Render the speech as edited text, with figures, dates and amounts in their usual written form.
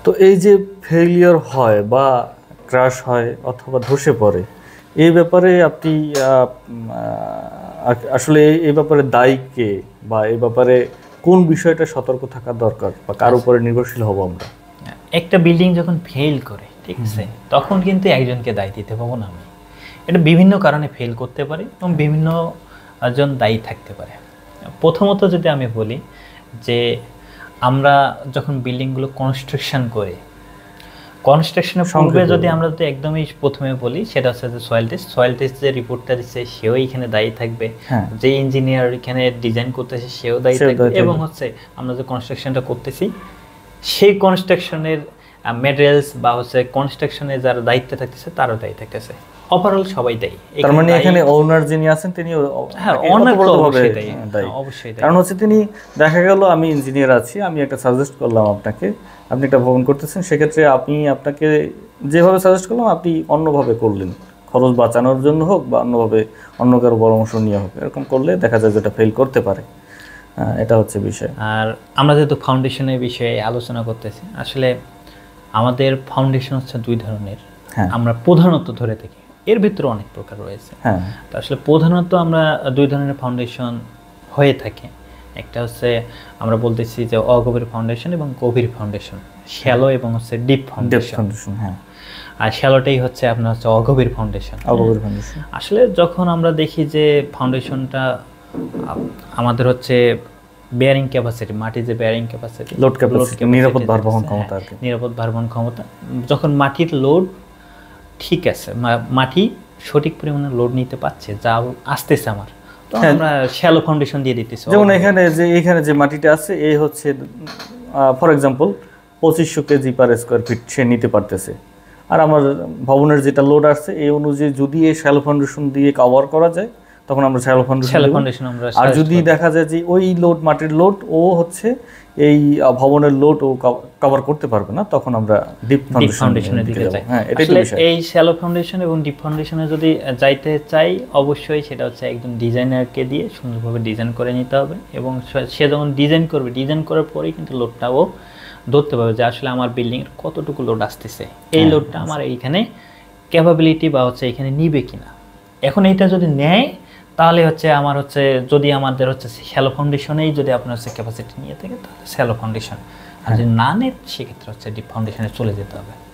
তো এই যে ফেলিয়ার হয় বা ক্রাশ হয় অথবা ধসে পড়ে, এই ব্যাপারে আপনি আসলে এই ব্যাপারে দায়ী কে, বা এই ব্যাপারে কোন বিষয়টা সতর্ক থাকা দরকার, বা কার উপরে নির্ভরশীল হব আমরা? একটা বিল্ডিং যখন ফেল করে, ঠিক আছে, তখন কিন্তু একজনকে দায় দিতে পারবো না আমি। এটা বিভিন্ন কারণে ফেল করতে পারে এবং বিভিন্ন জন দায়ী থাকতে পারে। প্রথমত যদি আমি বলি যে আমরা যখন বিল্ডিংগুলো কনস্ট্রাকশন করি, কনস্ট্রাকশনের পূর্বে যদি আমরা যদি একদমই প্রথমে বলি, সেটা হচ্ছে যে সয়েল টেস্ট যে রিপোর্টটা দিচ্ছে সেও এখানে দায়ী থাকবে, যে ইঞ্জিনিয়ার এখানে ডিজাইন করতেছে সেও দায়ী থাকবে, এবং হচ্ছে আমরা যে কনস্ট্রাকশনটা করতেছি সেই কনস্ট্রাকশনের ম্যাটেরিয়ালস বা হচ্ছে কনস্ট্রাকশনে যারা দায়িত্বে থাকতেছে তারও দায়ী থাকতেছে। ওভারঅল সবাই দায়ী। তার মানে এখানে ওনার যিনি আছেন তিনি অবশ্যই দায়ী। কারণ হচ্ছে তিনি, দেখা গেল আমি ইঞ্জিনিয়ার আছি, আমি একটা সাজেস্ট করলাম আপনাকে, আপনি একটা ভবন করতেছেন, সেক্ষেত্রে আপনাকে যেভাবে সাজেস্ট করলাম আপনি অন্যভাবে করলেন, খরচ বাঁচানোর জন্য হোক বা অন্যভাবে অন্য কারো পরামর্শ নিয়ে হোক, এরকম করলে দেখা যায় যেটা ফেল করতে পারে। এটা হচ্ছে বিষয়। আর আমরা যেহেতু ফাউন্ডেশনের বিষয়ে আলোচনা করতেছি, আসলে আমাদের ফাউন্ডেশন হচ্ছে দুই ধরনের, আমরা প্রধানত ধরে থাকি, এর ভিতরে অনেক প্রকার রয়েছে। তো আসলে প্রধানত আমরা দুই ধরনের ফাউন্ডেশন হয়ে থাকে। একটা হচ্ছে আমরা বলতেছি যে অগভীর ফাউন্ডেশন এবং গভীর ফাউন্ডেশন, শ্যালো এবং হচ্ছে ডিপ ফাউন্ডেশন। আর শ্যালোটাই হচ্ছে আপনার হচ্ছে অগভীর ফাউন্ডেশন। আসলে যখন আমরা দেখি যে ফাউন্ডেশনটা আমাদের হচ্ছে বেয়ারিং ক্যাপাসিটি, মাটির যে বেয়ারিং ক্যাপাসিটি, লোড ক্যাপাসিটি, নিরাপদ ভারবহন ক্ষমতা, নিরাপদ ভারবহন ক্ষমতা, যখন মাটির লোড ঠিক আছে, মাটি সঠিক পরিমাণে লোড নিতে পারছে, যা আসতেছে আমার, তো আমরা শ্যালো ফাউন্ডেশন দিয়ে দিতেছি। যেমন এখানে যে মাটিটা আছে, এই হচ্ছে for example 2500 KG per square feet সে নিতে পারতেছে, আর আমার ভবনের যেটা লোড আসছে এই অনুযায়ী যদি এই শ্যালো ফাউন্ডেশন দিয়ে কভার করা যায় তখন আমরা শ্যালো ফাউন্ডেশন। আর যদি দেখা যায় যে ওই লোড, মাটির লোড ও হচ্ছে এই ভবনের লোড ও কভার করতে পারবে না, তখন আমরা ডিপ ফাউন্ডেশনের দিকে যাব। আসলে এই শ্যালো ফাউন্ডেশন এবং ডিপ ফাউন্ডেশনে যদি যাইতে চাই, অবশ্যই সেটা হচ্ছে একজন ডিজাইনারকে দিয়ে সুন্দরভাবে ডিজাইন করে নিতে হবে, এবং সে যখন ডিজাইন করবে, ডিজাইন করার পরেই কিন্তু লোডটাও ধরতে পারবে যে আসলে আমার বিল্ডিংয়ের কতটুকু লোড আসতেছে, এই লোডটা আমার এইখানে ক্যাপাবিলিটি বা হচ্ছে এখানে নিবে কিনা। এখন এইটা যদি নেয় তাহলে হচ্ছে আমার হচ্ছে, যদি আমাদের হচ্ছে শ্যালো ফাউন্ডেশনেই যদি আপনার হচ্ছে ক্যাপাসিটি নিয়ে থাকে তাহলে শ্যালো ফাউন্ডেশন, আর যদি না নেয় সেক্ষেত্রে হচ্ছে ডিপ ফাউন্ডেশনে চলে যেতে হবে।